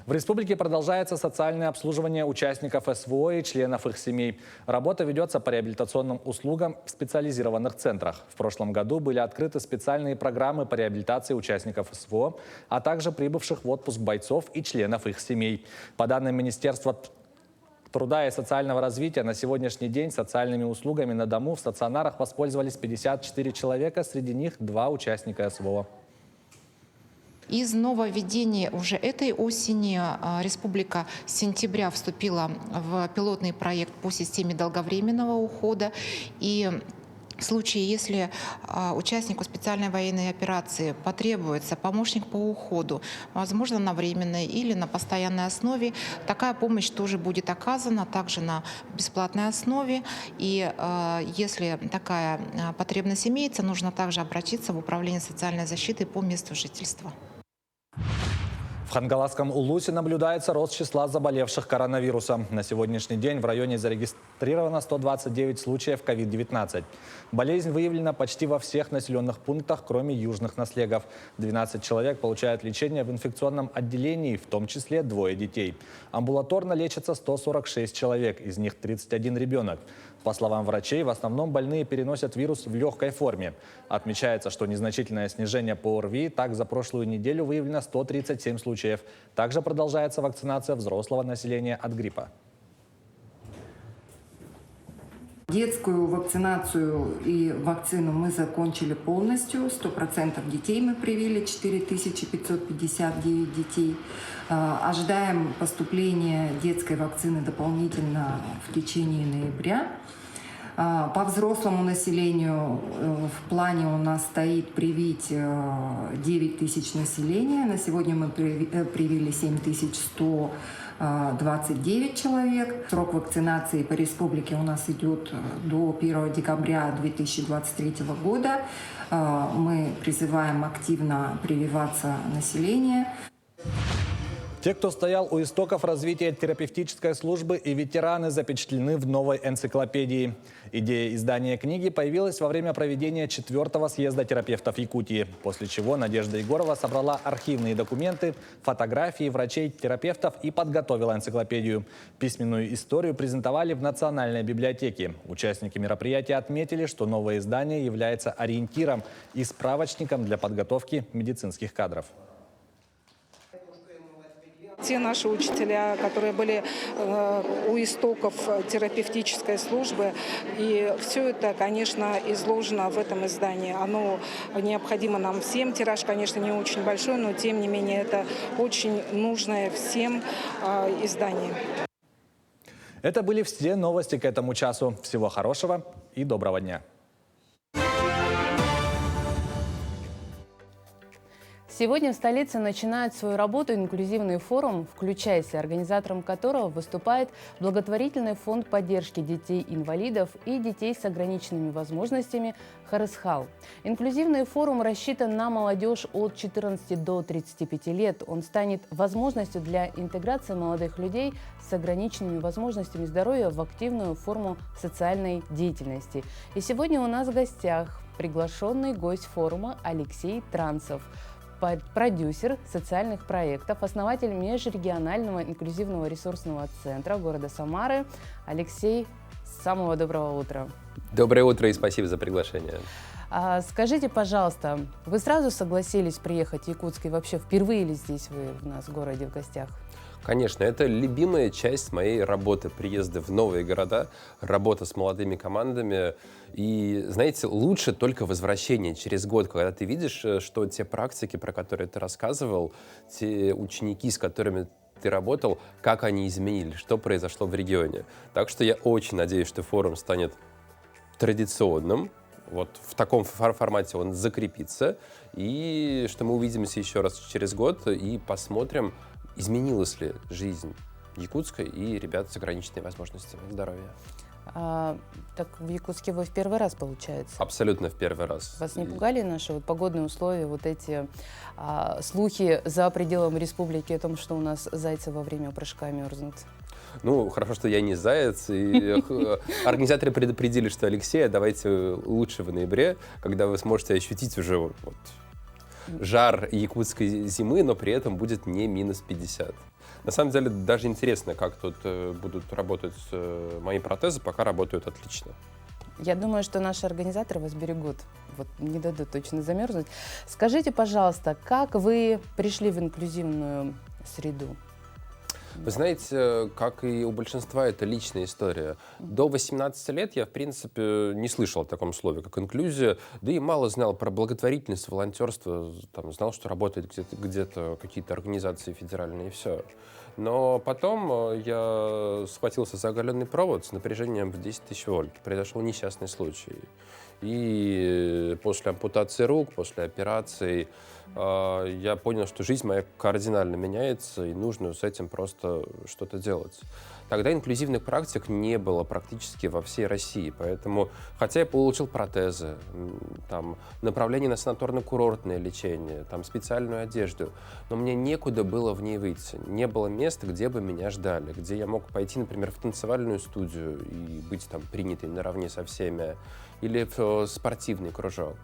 В республике продолжается социальное обслуживание участников СВО и членов их семей. Работа ведется по реабилитационным услугам в специализированных центрах. В прошлом году были открыты специальные программы по реабилитации участников СВО, а также прибывших в отпуск бойцов и членов их семей. По данным Министерства труда и социального развития, на сегодняшний день социальными услугами на дому в стационарах воспользовались 54 человека, среди них 2 участника СВО. Из нововведений уже этой осени республика с сентября вступила в пилотный проект по системе долговременного ухода. И в случае, если участнику специальной военной операции потребуется помощник по уходу, возможно, на временной или на постоянной основе, такая помощь тоже будет оказана, также на бесплатной основе. И если такая потребность имеется, нужно также обратиться в Управление социальной защиты по месту жительства. В Хангаласском Улусе наблюдается рост числа заболевших коронавирусом. На сегодняшний день в районе зарегистрировано 129 случаев COVID-19. Болезнь выявлена почти во всех населенных пунктах, кроме южных наслегов. 12 человек получают лечение в инфекционном отделении, в том числе 2 детей. Амбулаторно лечатся 146 человек, из них 31 ребенок. По словам врачей, в основном больные переносят вирус в легкой форме. Отмечается, что незначительное снижение по ОРВИ. Так, за прошлую неделю выявлено 137 случаев. Также продолжается вакцинация взрослого населения от гриппа. Детскую вакцинацию и вакцину мы закончили полностью. 100% детей мы привили, 4559 детей. Ожидаем поступления детской вакцины дополнительно в течение ноября. По взрослому населению в плане у нас стоит привить 9 тысяч населения. На сегодня мы привили 7129 человек. Срок вакцинации по республике у нас идет до 1 декабря 2023 года. Мы призываем активно прививаться население. Те, кто стоял у истоков развития терапевтической службы, и ветераны запечатлены в новой энциклопедии. Идея издания книги появилась во время проведения 4-го съезда терапевтов Якутии, после чего Надежда Егорова собрала архивные документы, фотографии врачей-терапевтов и подготовила энциклопедию. Письменную историю презентовали в Национальной библиотеке. Участники мероприятия отметили, что новое издание является ориентиром и справочником для подготовки медицинских кадров. Те наши учителя, которые были у истоков терапевтической службы, и все это, конечно, изложено в этом издании. Оно необходимо нам всем. Тираж, конечно, не очень большой, но тем не менее это очень нужное всем издание. Это были все новости к этому часу. Всего хорошего и доброго дня. Сегодня в столице начинает свою работу инклюзивный форум «Включайся», организатором которого выступает благотворительный фонд поддержки детей-инвалидов и детей с ограниченными возможностями «Харысхал». Инклюзивный форум рассчитан на молодежь от 14 до 35 лет. Он станет возможностью для интеграции молодых людей с ограниченными возможностями здоровья в активную форму социальной деятельности. И сегодня у нас в гостях приглашенный гость форума Алексей Транцев, продюсер социальных проектов, основатель межрегионального инклюзивного ресурсного центра города Самары. Алексей, самого доброго утра. Доброе утро и спасибо за приглашение. Скажите, пожалуйста, вы сразу согласились приехать в Якутск и вообще впервые ли здесь вы у нас в городе в гостях? Конечно, это любимая часть моей работы, приезды в новые города, работа с молодыми командами. И, знаете, лучше только возвращение через год, когда ты видишь, что те практики, про которые ты рассказывал, те ученики, с которыми ты работал, как они изменились, что произошло в регионе. Так что я очень надеюсь, что форум станет традиционным, вот в таком формате он закрепится, и что мы увидимся еще раз через год и посмотрим, изменилась ли жизнь Якутска и ребят с ограниченными возможностями здоровья. Так в Якутске вы в первый раз, получается? Абсолютно в первый раз. Вас не пугали наши погодные условия, вот эти слухи за пределами республики о том, что у нас зайцы во время прыжка мерзнут? Ну, хорошо, что я не заяц. И организаторы предупредили, что Алексей, давайте лучше в ноябре, когда вы сможете ощутить уже вот жар якутской зимы, но при этом будет не минус 50. На самом деле, даже интересно, как тут будут работать мои протезы, пока работают отлично. Я думаю, что наши организаторы вас берегут, вот не дадут точно замерзнуть. Скажите, пожалуйста, как вы пришли в инклюзивную среду? Вы знаете, как и у большинства, это личная история. До 18 лет я, в принципе, не слышал о таком слове, как инклюзия, да и мало знал про благотворительность, волонтерство, там, знал, что работают где-то какие-то организации федеральные, и все. Но потом я схватился за оголенный провод с напряжением в 10 тысяч вольт. Произошел несчастный случай. И после ампутации рук, после операции, я понял, что жизнь моя кардинально меняется, и нужно с этим просто что-то делать. Тогда инклюзивных практик не было практически во всей России, поэтому, хотя я получил протезы, там, направление на санаторно-курортное лечение, там, специальную одежду, но мне некуда было в ней выйти. Не было места, где бы меня ждали, где я мог пойти, например, в танцевальную студию и быть там принятым наравне со всеми, или в спортивный кружок.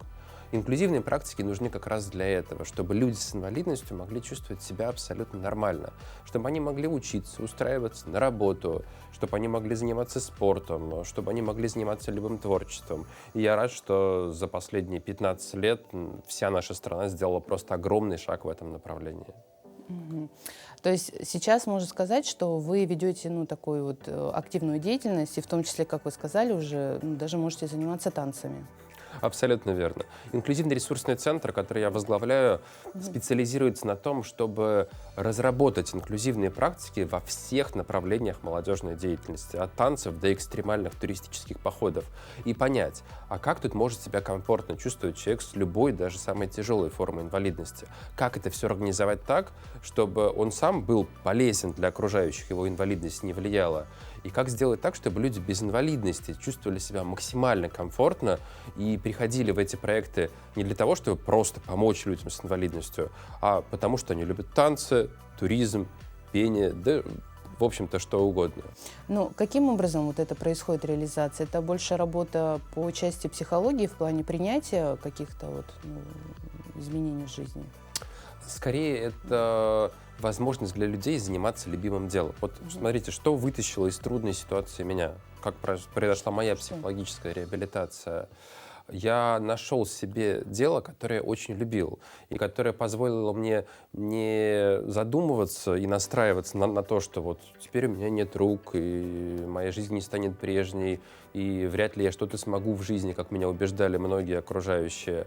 Инклюзивные практики нужны как раз для этого, чтобы люди с инвалидностью могли чувствовать себя абсолютно нормально, чтобы они могли учиться, устраиваться на работу, чтобы они могли заниматься спортом, чтобы они могли заниматься любым творчеством. И я рад, что за последние 15 лет вся наша страна сделала просто огромный шаг в этом направлении. То есть сейчас можно сказать, что вы ведете такую вот активную деятельность, и в том числе, как вы сказали, уже даже можете заниматься танцами. Абсолютно верно. Инклюзивный ресурсный центр, который я возглавляю, специализируется на том, чтобы разработать инклюзивные практики во всех направлениях молодежной деятельности, от танцев до экстремальных туристических походов, и понять, а как тут может себя комфортно чувствовать человек с любой, даже самой тяжелой формой инвалидности. Как это все организовать так, чтобы он сам был полезен для окружающих, его инвалидность не влияла. И как сделать так, чтобы люди без инвалидности чувствовали себя максимально комфортно и приходили в эти проекты не для того, чтобы просто помочь людям с инвалидностью, а потому что они любят танцы, туризм, пение, да, в общем-то, что угодно. Ну, каким образом вот это происходит, реализация? Это больше работа по части психологии в плане принятия каких-то изменений в жизни? Скорее, это возможность для людей заниматься любимым делом. Вот смотрите, что вытащило из трудной ситуации меня, как произошла моя психологическая реабилитация. Я нашел себе дело, которое я очень любил, и которое позволило мне не задумываться и настраиваться на то, что вот теперь у меня нет рук, и моя жизнь не станет прежней, и вряд ли я что-то смогу в жизни, как меня убеждали многие окружающие.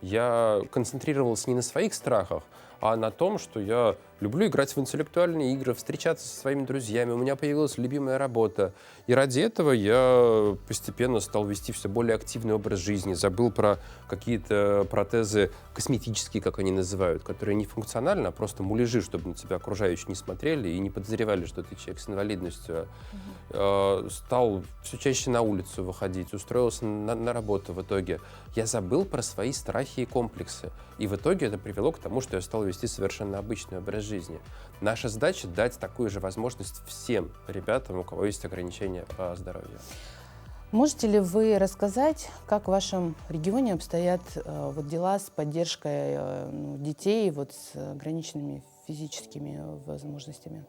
Я концентрировался не на своих страхах, а на том, что я люблю играть в интеллектуальные игры, встречаться со своими друзьями, у меня появилась любимая работа. И ради этого я постепенно стал вести все более активный образ жизни, забыл про какие-то протезы косметические, как они называют, которые не функциональны, а просто муляжи, чтобы на тебя окружающие не смотрели и не подозревали, что ты человек с инвалидностью. Стал все чаще на улицу выходить, устроился на работу в итоге. Я забыл про свои страхи и комплексы. И в итоге это привело к тому, что я стал вести совершенно обычный образ жизни. Наша задача — дать такую же возможность всем ребятам, у кого есть ограничения по здоровью. Можете ли вы рассказать, как в вашем регионе обстоят вот дела с поддержкой детей вот с ограниченными физическими возможностями?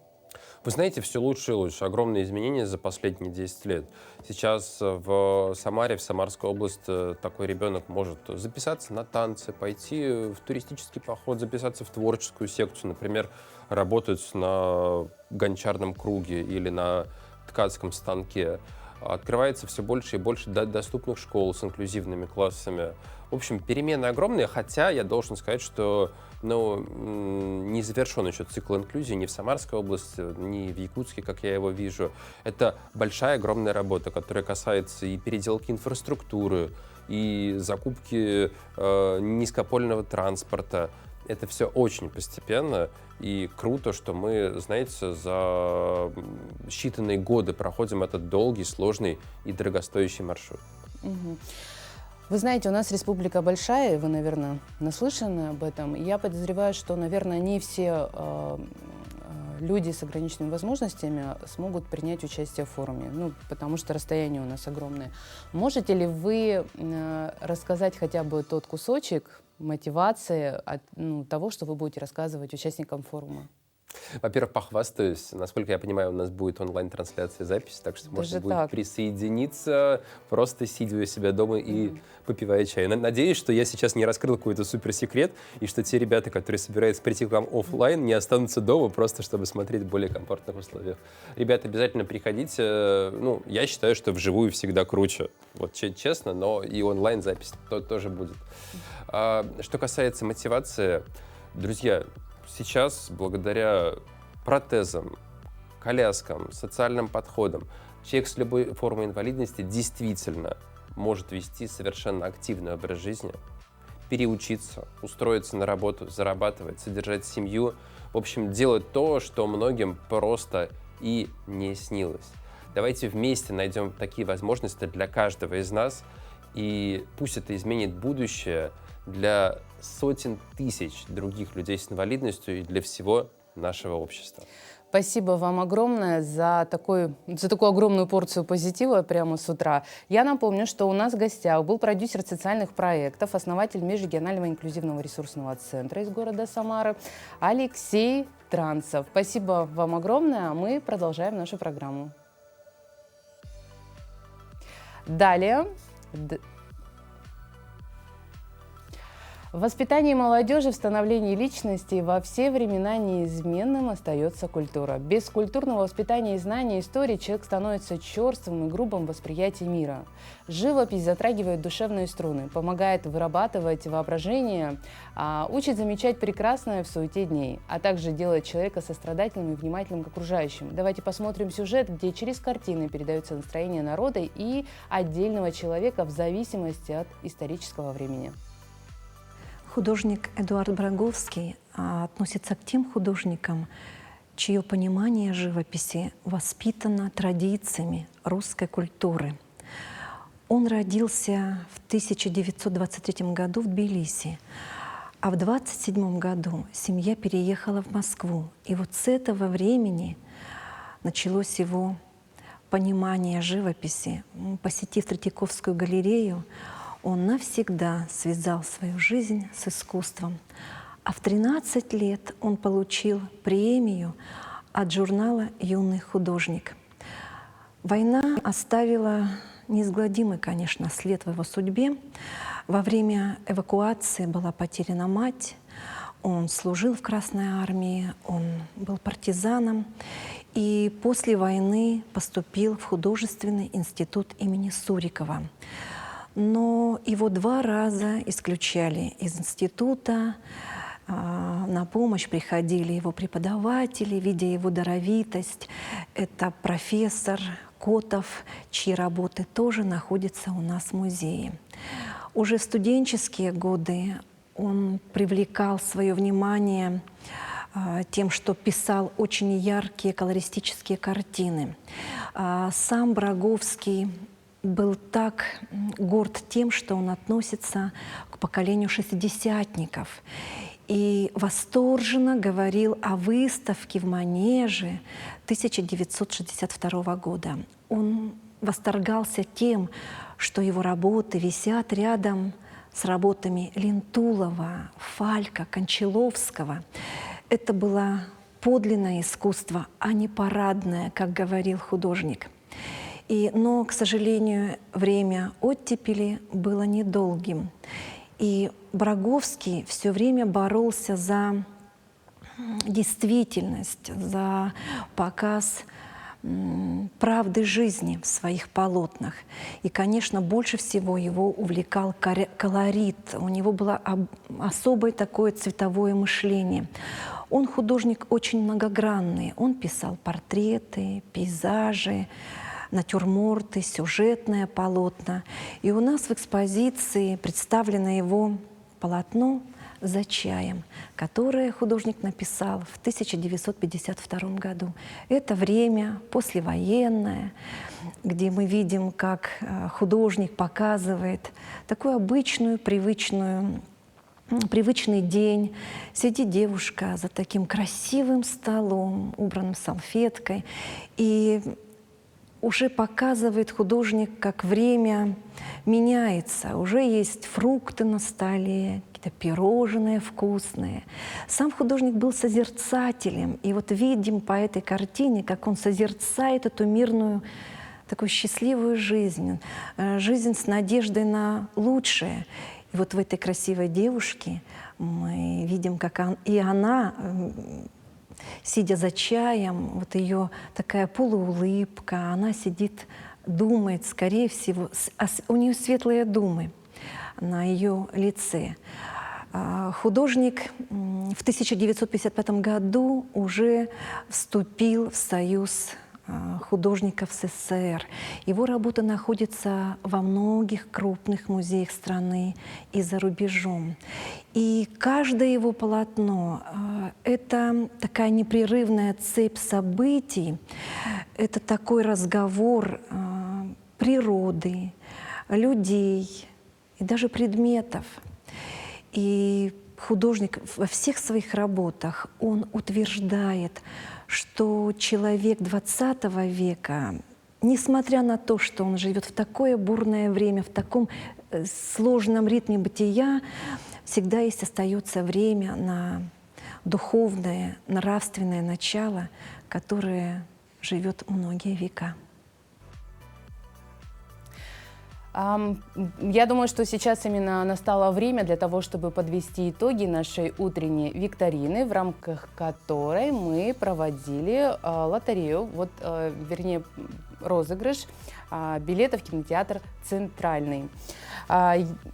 Вы знаете, все лучше и лучше. Огромные изменения за последние 10 лет. Сейчас в Самаре, в Самарской области такой ребенок может записаться на танцы, пойти в туристический поход, записаться в творческую секцию, например, работать на гончарном круге или на ткацком станке. Открывается все больше и больше доступных школ с инклюзивными классами. В общем, перемены огромные, хотя я должен сказать, что не завершен еще цикл инклюзии ни в Самарской области, ни в Якутске, как я его вижу. Это большая, огромная работа, которая касается и переделки инфраструктуры, и закупки низкопольного транспорта. Это все очень постепенно, и круто, что мы, знаете, за считанные годы проходим этот долгий, сложный и дорогостоящий маршрут. Вы знаете, у нас республика большая, вы, наверное, наслышаны об этом. Я подозреваю, что, наверное, не все люди с ограниченными возможностями смогут принять участие в форуме, потому что расстояние у нас огромное. Можете ли вы рассказать хотя бы тот кусочек мотивации от того, что вы будете рассказывать участникам форума? Во-первых, похвастаюсь. Насколько я понимаю, у нас будет онлайн-трансляция записи, так что можно будет присоединиться, просто сидя у себя дома и попивая чай. Надеюсь, что я сейчас не раскрыл какой-то суперсекрет, и что те ребята, которые собираются прийти к вам офлайн, не останутся дома, просто чтобы смотреть в более комфортных условиях. Ребята, обязательно приходите. Я считаю, что вживую всегда круче. Вот честно, но и онлайн-запись тоже будет. Что касается мотивации, друзья, сейчас, благодаря протезам, коляскам, социальным подходам, человек с любой формой инвалидности действительно может вести совершенно активный образ жизни, переучиться, устроиться на работу, зарабатывать, содержать семью. В общем, делать то, что многим просто и не снилось. Давайте вместе найдем такие возможности для каждого из нас, и пусть это изменит будущее для сотен тысяч других людей с инвалидностью и для всего нашего общества. Спасибо вам огромное за такую огромную порцию позитива прямо с утра. Я напомню, что у нас в гостях был продюсер социальных проектов, основатель Межрегионального инклюзивного ресурсного центра из города Самары Алексей Транцев. Спасибо вам огромное, а мы продолжаем нашу программу. Далее. В воспитании молодежи, в становлении личности во все времена неизменным остается культура. Без культурного воспитания и знания истории человек становится черствым и грубым в восприятии мира. Живопись затрагивает душевные струны, помогает вырабатывать воображение, учит замечать прекрасное в суете дней, а также делает человека сострадательным и внимательным к окружающим. Давайте посмотрим сюжет, где через картины передается настроение народа и отдельного человека в зависимости от исторического времени. Художник Эдуард Браговский относится к тем художникам, чье понимание живописи воспитано традициями русской культуры. Он родился в 1923 году в Тбилиси, а в 1927 году семья переехала в Москву. И вот с этого времени началось его понимание живописи. Посетив Третьяковскую галерею, он навсегда связал свою жизнь с искусством. А в 13 лет он получил премию от журнала «Юный художник». Война оставила неизгладимый, конечно, след в его судьбе. Во время эвакуации была потеряна мать. Он служил в Красной армии, он был партизаном. И после войны поступил в художественный институт имени Сурикова. Но его 2 раза исключали из института на помощь приходили его преподаватели, видя его даровитость. Это профессор Котов, чьи работы тоже находятся у нас в музее. Уже в студенческие годы он привлекал свое внимание тем, что писал очень яркие колористические картины. Сам Браговский был так горд тем, что он относится к поколению шестидесятников. И восторженно говорил о выставке в Манеже 1962 года. Он восторгался тем, что его работы висят рядом с работами Лентулова, Фалька, Кончаловского. Это было подлинное искусство, а не парадное, как говорил художник. Но, к сожалению, время оттепели было недолгим. И Браговский все время боролся за действительность, за показ правды жизни в своих полотнах. И, конечно, больше всего его увлекал колорит. У него было особое такое цветовое мышление. Он художник очень многогранный. Он писал портреты, пейзажи, натюрморты, сюжетное полотно. И у нас в экспозиции представлено его полотно «За чаем», которое художник написал в 1952 году. Это время послевоенное, где мы видим, как художник показывает такую обычную, привычный день. Сидит девушка за таким красивым столом, убранным салфеткой, и уже показывает художник, как время меняется. Уже есть фрукты на столе, какие-то пирожные вкусные. Сам художник был созерцателем. И вот видим по этой картине, как он созерцает эту мирную, такую счастливую жизнь. Жизнь с надеждой на лучшее. И вот в этой красивой девушке мы видим, как она сидя за чаем, вот ее такая полуулыбка, она сидит, думает, скорее всего, у нее светлые думы на ее лице. Художник в 1955 году уже вступил в Союз художников СССР. Его работа находится во многих крупных музеях страны и за рубежом. И каждое его полотно — это такая непрерывная цепь событий, это такой разговор природы, людей и даже предметов. И художник во всех своих работах, он утверждает, что человек XX века, несмотря на то, что он живет в такое бурное время, в таком сложном ритме бытия, всегда есть остается время на духовное, нравственное начало, которое живет многие века. Я думаю, что сейчас именно настало время для того, чтобы подвести итоги нашей утренней викторины, в рамках которой мы проводили лотерею, вернее, розыгрыш билетов в кинотеатр «Центральный».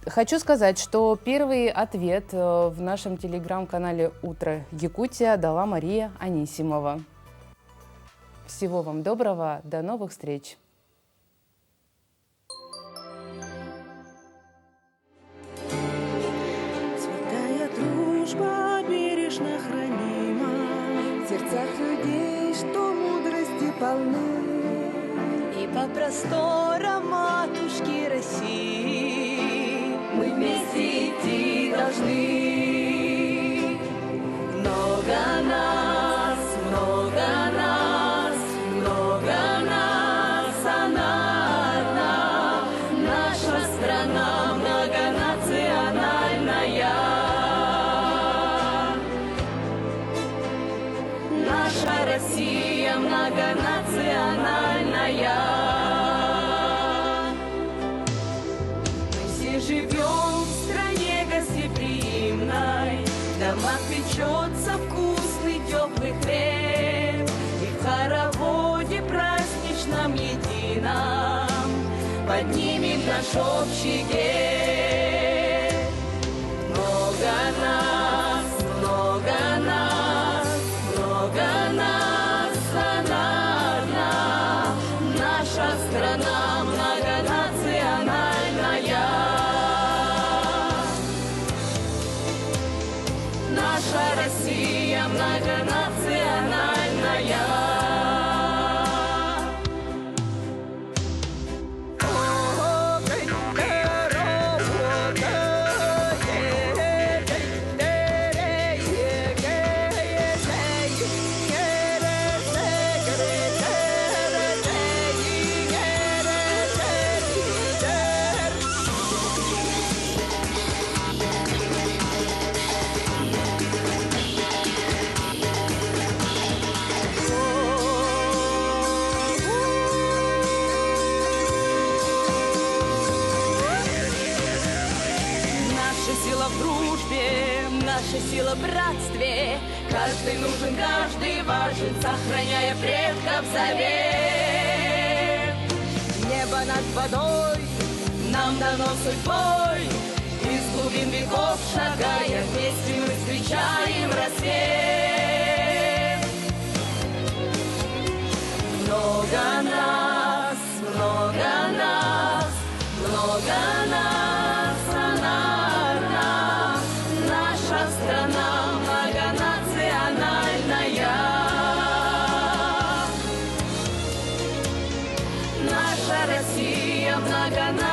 Хочу сказать, что первый ответ в нашем телеграм-канале «Утро Якутия» дала Мария Анисимова. Всего вам доброго, до новых встреч! Дружба бережно хранима в сердцах людей, что мудрости полны. И по просторам матушки России мы вместе идти должны. Много нас, много нас, много нас, она одна, наша страна многонациональная. Наша Россия многонациональная. Мы все живем в стране гостеприимной, в домах печется вкусный теплый хлеб, и в хороводе праздничном едином поднимем наш общий герб. Много нас, много Россия многонациональная. Наша сила в братстве, каждый нужен, каждый важен, сохраняя предков завет. Небо над водой нам дано судьбой, из глубин веков шагая, вместе мы встречаем рассвет. Много нас, много нас, много нас, наша страна многонациональная. Наша Россия многонациональная.